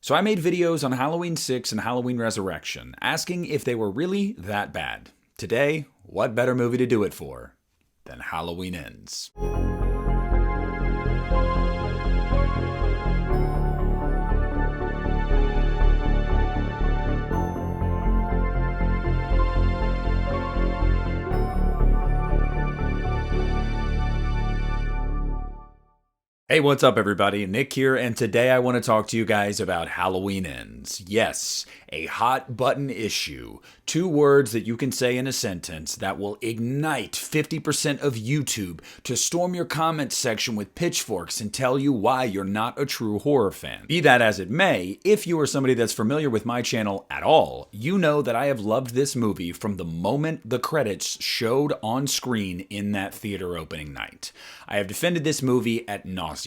So I made videos on Halloween 6 and Halloween Resurrection, asking if they were really that bad. Today, what better movie to do it for than Halloween Ends? Hey, what's up everybody? Nick here, and today I want to talk to you guys about Halloween Ends. Yes, a hot button issue. 2 words that you can say in a sentence that will ignite 50% of YouTube to storm your comments section with pitchforks and tell you why you're not a true horror fan. Be that as it may, if you are somebody that's familiar with my channel at all, you know that I have loved this movie from the moment the credits showed on screen in that theater opening night. I have defended this movie ad nauseum.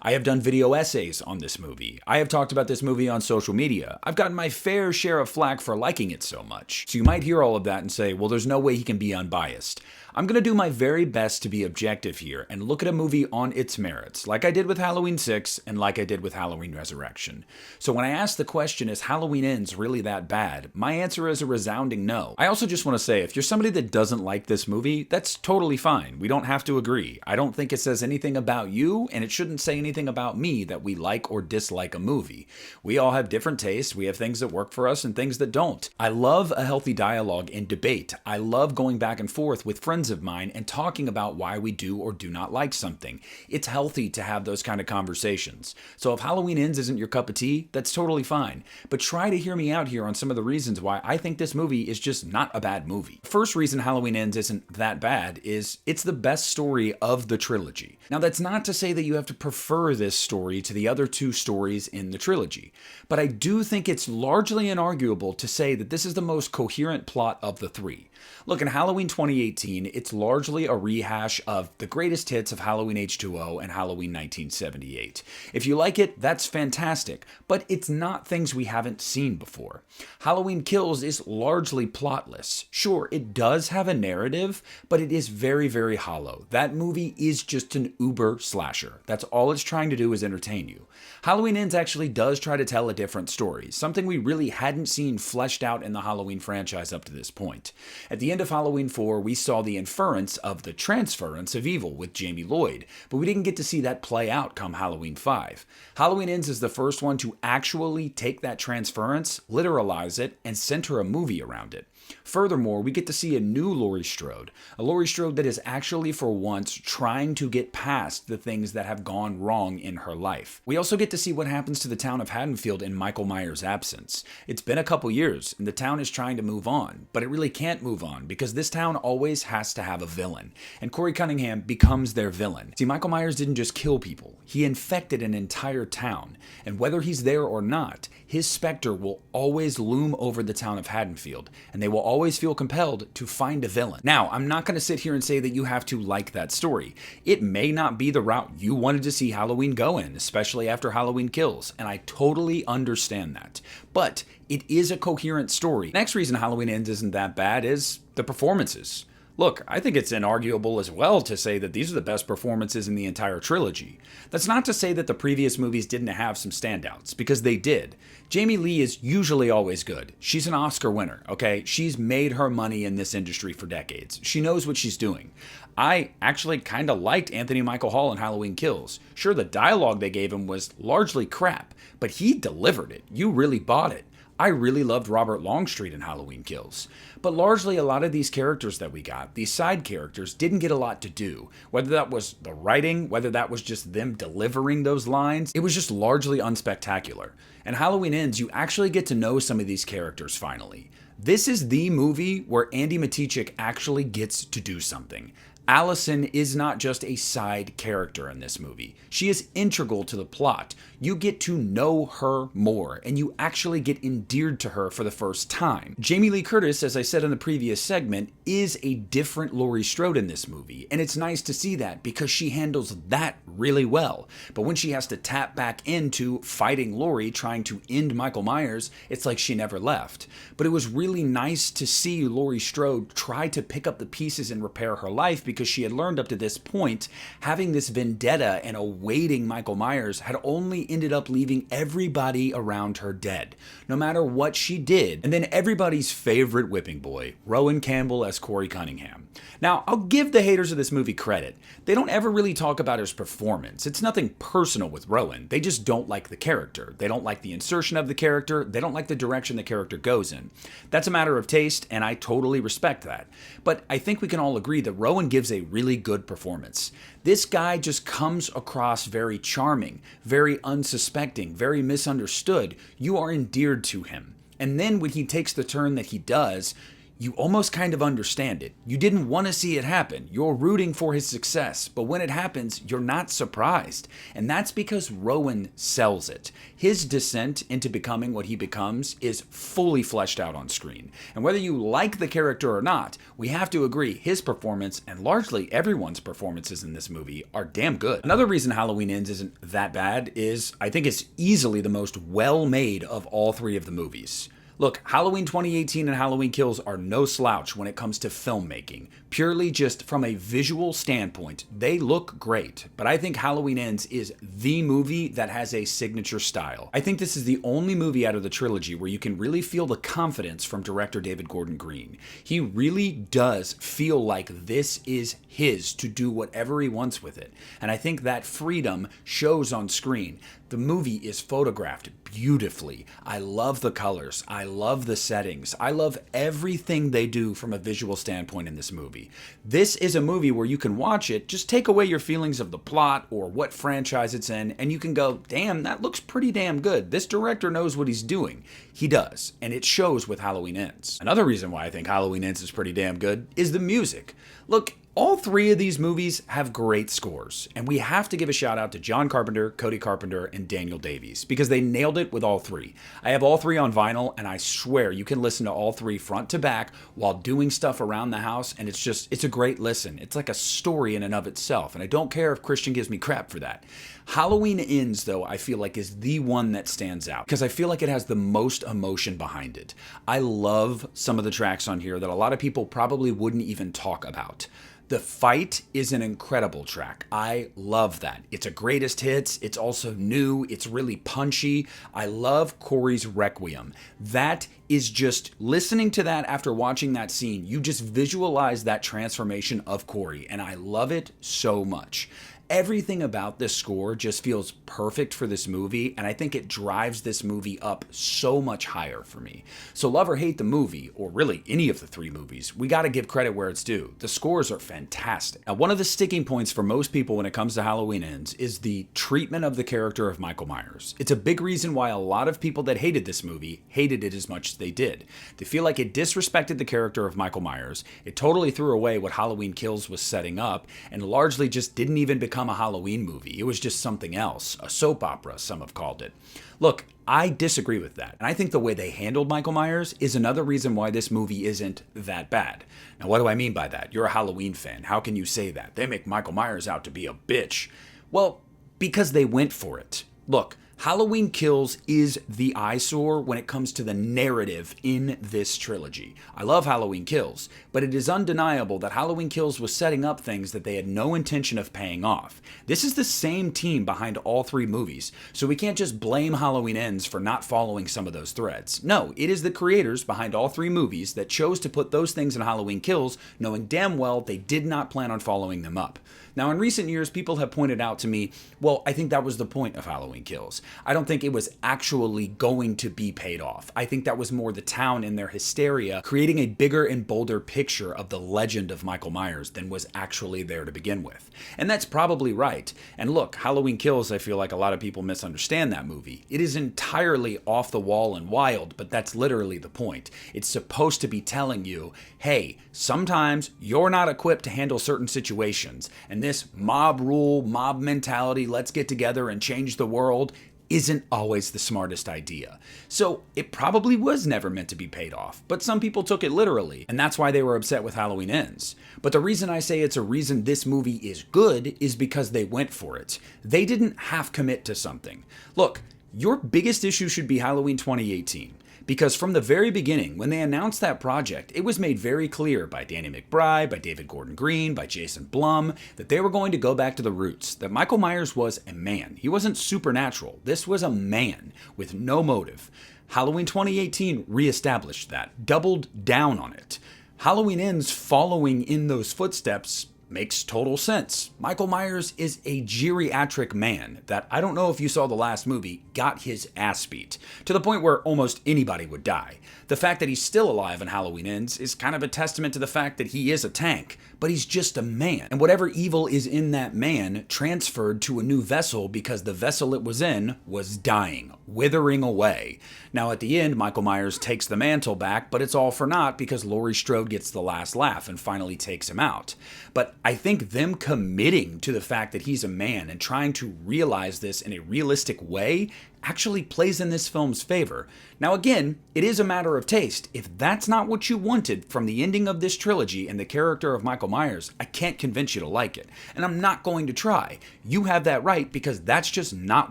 I have done video essays on this movie. I have talked about this movie on social media. I've gotten my fair share of flack for liking it so much. So you might hear all of that and say, well, there's no way he can be unbiased. I'm going to do my very best to be objective here and look at a movie on its merits, like I did with Halloween 6 and like I did with Halloween Resurrection. So when I ask the question, is Halloween Ends really that bad? My answer is a resounding no. I also just want to say, if you're somebody that doesn't like this movie, that's totally fine. We don't have to agree. I don't think it says anything about you, and it shouldn't say anything about me that we like or dislike a movie. We all have different tastes. We have things that work for us and things that don't. I love a healthy dialogue and debate. I love going back and forth with friends of mine and talking about why we do or do not like something. It's healthy to have those kind of conversations. So if Halloween Ends isn't your cup of tea, that's totally fine. But try to hear me out here on some of the reasons why I think this movie is just not a bad movie. First reason Halloween Ends isn't that bad is it's the best story of the trilogy. Now that's not to say that you have to prefer this story to the other 2 stories in the trilogy, but I do think it's largely inarguable to say that this is the most coherent plot of the 3. Look, in Halloween 2018, it's largely a rehash of the greatest hits of Halloween H2O and Halloween 1978. If you like it, that's fantastic, but it's not things we haven't seen before. Halloween Kills is largely plotless. Sure, it does have a narrative, but it is very, very hollow. That movie is just an uber slasher. That's all it's trying to do is entertain you. Halloween Ends actually does try to tell a different story, something we really hadn't seen fleshed out in the Halloween franchise up to this point. At the end of Halloween 4, we saw the inference of the transference of evil with Jamie Lloyd, but we didn't get to see that play out come Halloween 5. Halloween Ends is the first one to actually take that transference, literalize it, and center a movie around it. Furthermore, we get to see a new Laurie Strode, a Laurie Strode that is actually for once trying to get past the things that have gone wrong in her life. We also get to see what happens to the town of Haddonfield in Michael Myers' absence. It's been a couple years, and the town is trying to move on, but it really can't move on because this town always has to have a villain, and Corey Cunningham becomes their villain. See, Michael Myers didn't just kill people, he infected an entire town, and whether he's there or not, his specter will always loom over the town of Haddonfield, and they will always feel compelled to find a villain. Now, I'm not going to sit here and say that you have to like that story. It may not be the route you wanted to see Halloween go in, especially after Halloween Kills, and I totally understand that. But it is a coherent story. Next reason Halloween Ends isn't that bad is the performances. Look, I think it's inarguable as well to say that these are the best performances in the entire trilogy. That's not to say that the previous movies didn't have some standouts, because they did. Jamie Lee is usually always good. She's an Oscar winner, okay? She's made her money in this industry for decades. She knows what she's doing. I actually kind of liked Anthony Michael Hall in Halloween Kills. Sure, the dialogue they gave him was largely crap, but he delivered it. You really bought it. I really loved Robert Longstreet in Halloween Kills. But largely a lot of these characters that we got, these side characters, didn't get a lot to do. Whether that was the writing, whether that was just them delivering those lines, it was just largely unspectacular. And Halloween Ends, you actually get to know some of these characters finally. This is the movie where Andi Matichak actually gets to do something. Allison is not just a side character in this movie. She is integral to the plot. You get to know her more, and you actually get endeared to her for the first time. Jamie Lee Curtis, as I said in the previous segment, is a different Laurie Strode in this movie, and it's nice to see that because she handles that really well. But when she has to tap back into fighting Laurie, trying to end Michael Myers, it's like she never left. But it was really nice to see Laurie Strode try to pick up the pieces and repair her life, because she had learned up to this point having this vendetta and awaiting Michael Myers had only ended up leaving everybody around her dead, no matter what she did. And then everybody's favorite whipping boy, Rowan Campbell as Corey Cunningham. Now, I'll give the haters of this movie credit. They don't ever really talk about his performance. It's nothing personal with Rowan. They just don't like the character. They don't like the insertion of the character. They don't like the direction the character goes in. That's a matter of taste, and I totally respect that. But I think we can all agree that Rowan gives a really good performance. This guy just comes across very charming, very unsuspecting, very misunderstood. You are endeared to him. And then when he takes the turn that he does, you almost kind of understand it. You didn't want to see it happen. You're rooting for his success, but when it happens, you're not surprised. And that's because Rowan sells it. His descent into becoming what he becomes is fully fleshed out on screen. And whether you like the character or not, we have to agree his performance, and largely everyone's performances in this movie, are damn good. Another reason Halloween Ends isn't that bad is I think it's easily the most well-made of all three of the movies. Look, Halloween 2018 and Halloween Kills are no slouch when it comes to filmmaking. Purely just from a visual standpoint, they look great. But I think Halloween Ends is the movie that has a signature style. I think this is the only movie out of the trilogy where you can really feel the confidence from director David Gordon Green. He really does feel like this is his to do whatever he wants with it. And I think that freedom shows on screen. The movie is photographed beautifully. I love the colors. I love the settings. I love everything they do from a visual standpoint in this movie. This is a movie where you can watch it, just take away your feelings of the plot or what franchise it's in, and you can go, damn, that looks pretty damn good. This director knows what he's doing. He does, and it shows with Halloween Ends. Another reason why I think Halloween Ends is pretty damn good is the music. Look, all three of these movies have great scores, and we have to give a shout out to John Carpenter, Cody Carpenter, and Daniel Davies, because they nailed it with all three. I have all three on vinyl, and I swear you can listen to all three front to back while doing stuff around the house, and it's a great listen. It's like a story in and of itself, and I don't care if Christian gives me crap for that. Halloween Ends, though, I feel like is the one that stands out, because I feel like it has the most emotion behind it. I love some of the tracks on here that a lot of people probably wouldn't even talk about. The Fight is an incredible track. I love that. It's a greatest hits. It's also new. It's really punchy. I love Corey's Requiem. That is just, listening to that after watching that scene, you just visualize that transformation of Corey, and I love it so much. Everything about this score just feels perfect for this movie, and I think it drives this movie up so much higher for me. So love or hate the movie, or really any of the three movies, we gotta give credit where it's due. The scores are fantastic. Now, one of the sticking points for most people when it comes to Halloween Ends is the treatment of the character of Michael Myers. It's a big reason why a lot of people that hated this movie hated it as much as they did. They feel like it disrespected the character of Michael Myers, it totally threw away what Halloween Kills was setting up, and largely just didn't even become a Halloween movie. It was just something else, a soap opera, some have called it. Look, I disagree with that, and I think the way they handled Michael Myers is another reason why this movie isn't that bad. Now, what do I mean by that? You're a Halloween fan. How can you say that? They make Michael Myers out to be a bitch. Well, because they went for it. Look, Halloween Kills is the eyesore when it comes to the narrative in this trilogy. I love Halloween Kills, but it is undeniable that Halloween Kills was setting up things that they had no intention of paying off. This is the same team behind all three movies, so we can't just blame Halloween Ends for not following some of those threads. No, it is the creators behind all three movies that chose to put those things in Halloween Kills, knowing damn well they did not plan on following them up. Now, in recent years, people have pointed out to me, well, I think that was the point of Halloween Kills. I don't think it was actually going to be paid off. I think that was more the town in their hysteria creating a bigger and bolder picture of the legend of Michael Myers than was actually there to begin with. And that's probably right. And look, Halloween Kills, I feel like a lot of people misunderstand that movie. It is entirely off the wall and wild, but that's literally the point. It's supposed to be telling you, hey, sometimes you're not equipped to handle certain situations, and this mob rule, mob mentality, let's get together and change the world, isn't always the smartest idea. So it probably was never meant to be paid off, but some people took it literally, and that's why they were upset with Halloween Ends. But the reason I say it's a reason this movie is good is because they went for it. They didn't half commit to something. Look, your biggest issue should be Halloween 2018. Because from the very beginning, when they announced that project, it was made very clear by Danny McBride, by David Gordon Green, by Jason Blum, that they were going to go back to the roots, that Michael Myers was a man. He wasn't supernatural. This was a man with no motive. Halloween 2018 reestablished that, doubled down on it. Halloween Ends following in those footsteps makes total sense. Michael Myers is a geriatric man that, I don't know if you saw the last movie, got his ass beat, to the point where almost anybody would die. The fact that he's still alive in Halloween Ends is kind of a testament to the fact that he is a tank, but he's just a man. And whatever evil is in that man transferred to a new vessel because the vessel it was in was dying, withering away. Now at the end, Michael Myers takes the mantle back, but it's all for naught because Laurie Strode gets the last laugh and finally takes him out. But I think them committing to the fact that he's a man and trying to realize this in a realistic way actually plays in this film's favor. Now again, it is a matter of taste. If that's not what you wanted from the ending of this trilogy and the character of Michael Myers, I can't convince you to like it. And I'm not going to try. You have that right because that's just not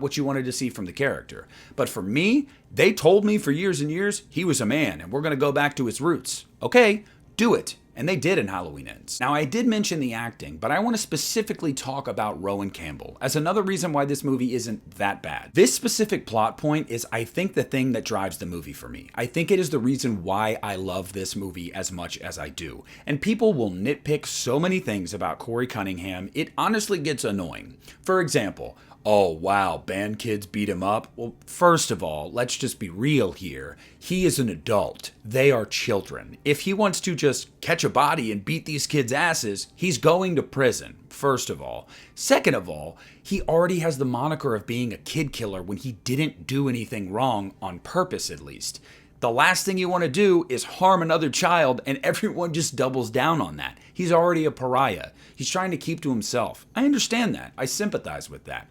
what you wanted to see from the character. But for me, they told me for years and years he was a man and we're going to go back to his roots. Okay, do it. And they did in Halloween Ends. Now, I did mention the acting, but I want to specifically talk about Rowan Campbell as another reason why this movie isn't that bad. This specific plot point is, I think, the thing that drives the movie for me. I think it is the reason why I love this movie as much as I do. And people will nitpick so many things about Corey Cunningham, it honestly gets annoying. For example, oh wow, band kids beat him up? Well, first of all, let's just be real here. He is an adult. They are children. If he wants to just catch a body and beat these kids' asses, he's going to prison, first of all. Second of all, he already has the moniker of being a kid killer when he didn't do anything wrong, on purpose at least. The last thing you want to do is harm another child, and everyone just doubles down on that. He's already a pariah. He's trying to keep to himself. I understand that. I sympathize with that.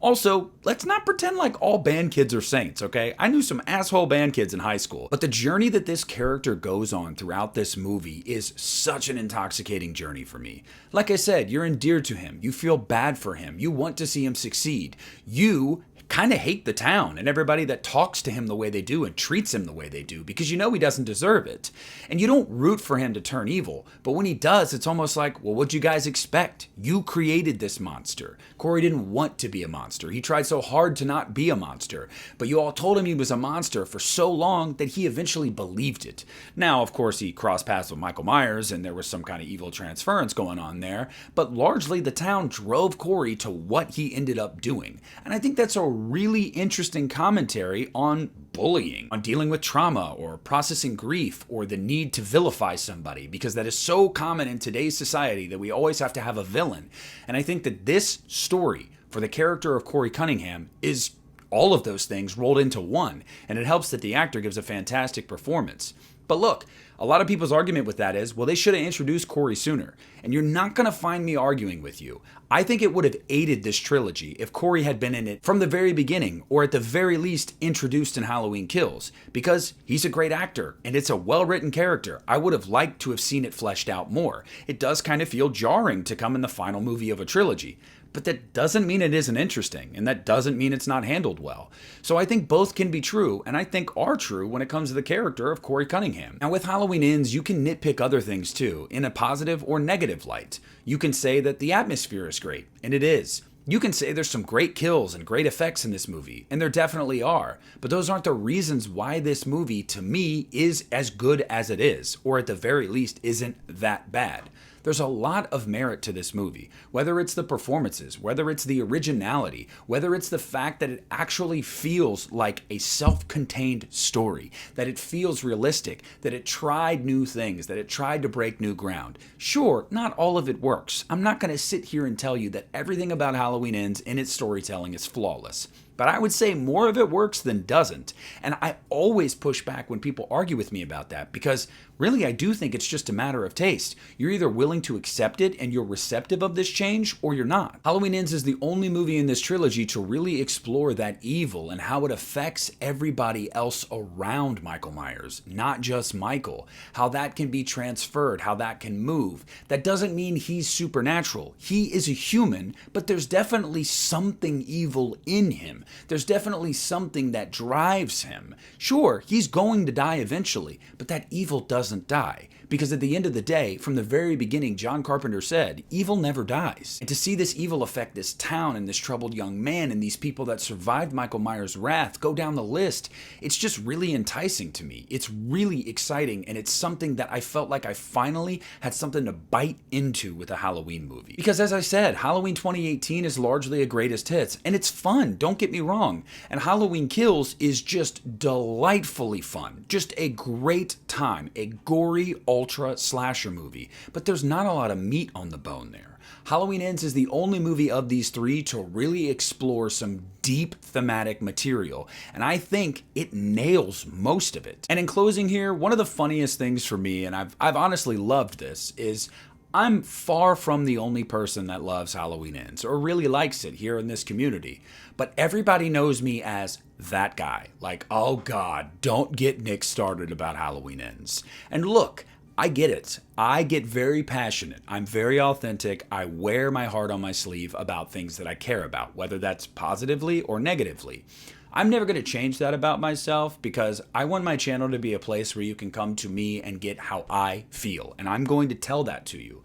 Also, let's not pretend like all band kids are saints, okay? I knew some asshole band kids in high school. But the journey that this character goes on throughout this movie is such an intoxicating journey for me. Like I said, you're endeared to him. You feel bad for him. You want to see him succeed. You kind of hate the town and everybody that talks to him the way they do and treats him the way they do because you know he doesn't deserve it. And you don't root for him to turn evil, but when he does, it's almost like, well, what'd you guys expect? You created this monster. Corey didn't want to be a monster. He tried so hard to not be a monster, but you all told him he was a monster for so long that he eventually believed it. Now, of course, he crossed paths with Michael Myers and there was some kind of evil transference going on there, but largely the town drove Corey to what he ended up doing. And I think that's a really interesting commentary on bullying, on dealing with trauma or processing grief or the need to vilify somebody, because that is so common in today's society that we always have to have a villain. And I think that this story for the character of Corey Cunningham is all of those things rolled into one, and it helps that the actor gives a fantastic performance. But look, a lot of people's argument with that is, well, they should have introduced Corey sooner. And you're not going to find me arguing with you. I think it would have aided this trilogy if Corey had been in it from the very beginning, or at the very least introduced in Halloween Kills, because he's a great actor and it's a well-written character. I would have liked to have seen it fleshed out more. It does kind of feel jarring to come in the final movie of a trilogy. But that doesn't mean it isn't interesting, and that doesn't mean it's not handled well. So I think both can be true, and I think are true when it comes to the character of Corey Cunningham. Now with Halloween Ends, you can nitpick other things too, in a positive or negative light. You can say that the atmosphere is great, and it is. You can say there's some great kills and great effects in this movie, and there definitely are, but those aren't the reasons why this movie, to me, is as good as it is, or at the very least, isn't that bad. There's a lot of merit to this movie, whether it's the performances, whether it's the originality, whether it's the fact that it actually feels like a self-contained story, that it feels realistic, that it tried new things, that it tried to break new ground. Sure, not all of it works. I'm not going to sit here and tell you that everything about Halloween Ends in its storytelling is flawless. But I would say more of it works than doesn't. And I always push back when people argue with me about that because really I do think it's just a matter of taste. You're either willing to accept it and you're receptive of this change or you're not. Halloween Ends is the only movie in this trilogy to really explore that evil and how it affects everybody else around Michael Myers, not just Michael. How that can be transferred, how that can move. That doesn't mean he's supernatural. He is a human, but there's definitely something evil in him. him. There's definitely something that drives him. Sure, he's going to die eventually, but that evil doesn't die. Because at the end of the day, from the very beginning, John Carpenter said, evil never dies. And to see this evil affect this town and this troubled young man and these people that survived Michael Myers' wrath go down the list, it's just really enticing to me. It's really exciting, and it's something that I felt like I finally had something to bite into with a Halloween movie. Because as I said, Halloween 2018 is largely a greatest hits, and it's fun, don't get me wrong. And Halloween Kills is just delightfully fun. Just a great time, a gory, ultra slasher movie, but there's not a lot of meat on the bone there. Halloween Ends is the only movie of these three to really explore some deep thematic material, and I think it nails most of it. And in closing here, one of the funniest things for me, and I've honestly loved this, is I'm far from the only person that loves Halloween Ends or really likes it here in this community, but everybody knows me as that guy. Like, oh God, don't get Nick started about Halloween Ends. And look, I get it. I get very passionate. I'm very authentic. I wear my heart on my sleeve about things that I care about, whether that's positively or negatively. I'm never going to change that about myself because I want my channel to be a place where you can come to me and get how I feel. And I'm going to tell that to you.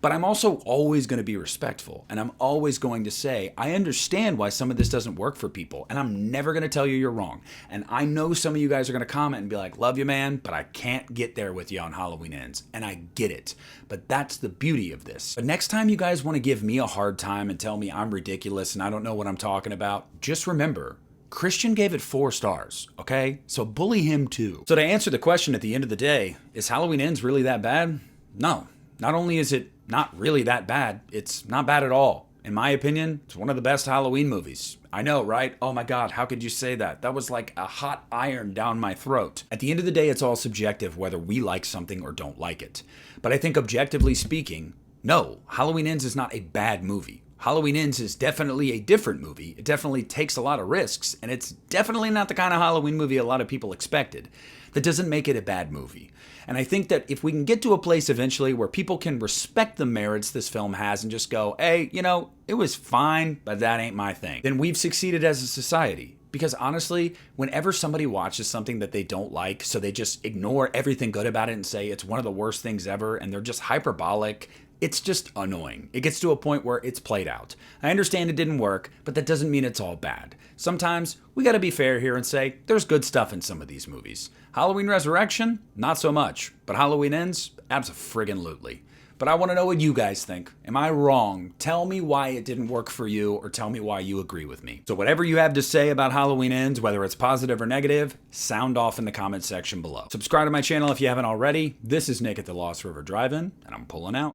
But I'm also always going to be respectful. And I'm always going to say, I understand why some of this doesn't work for people. And I'm never going to tell you you're wrong. And I know some of you guys are going to comment and be like, love you, man, but I can't get there with you on Halloween Ends. And I get it. But that's the beauty of this. But next time you guys want to give me a hard time and tell me I'm ridiculous and I don't know what I'm talking about, just remember, Christian gave it 4 stars, okay? So bully him too. So to answer the question at the end of the day, is Halloween Ends really that bad? No. Not only is it not really that bad, it's not bad at all. In my opinion, it's one of the best Halloween movies. I know, right? Oh my God, how could you say that? That was like a hot iron down my throat. At the end of the day, it's all subjective whether we like something or don't like it. But I think objectively speaking, no, Halloween Ends is not a bad movie. Halloween Ends is definitely a different movie. It definitely takes a lot of risks, and it's definitely not the kind of Halloween movie a lot of people expected. That doesn't make it a bad movie. And I think that if we can get to a place eventually where people can respect the merits this film has and just go, hey, you know, it was fine, but that ain't my thing, then we've succeeded as a society. Because honestly, whenever somebody watches something that they don't like, so they just ignore everything good about it and say it's one of the worst things ever, and they're just hyperbolic, it's just annoying. It gets to a point where it's played out. I understand it didn't work, but that doesn't mean it's all bad. Sometimes we gotta be fair here and say there's good stuff in some of these movies. Halloween Resurrection, not so much, but Halloween Ends, abso-friggin-lutely. But I want to know what you guys think. Am I wrong? Tell me why it didn't work for you, or tell me why you agree with me. So whatever you have to say about Halloween Ends, whether it's positive or negative, sound off in the comment section below. Subscribe to my channel if you haven't already. This is Nick at the Lost River Drive-In, and I'm pulling out.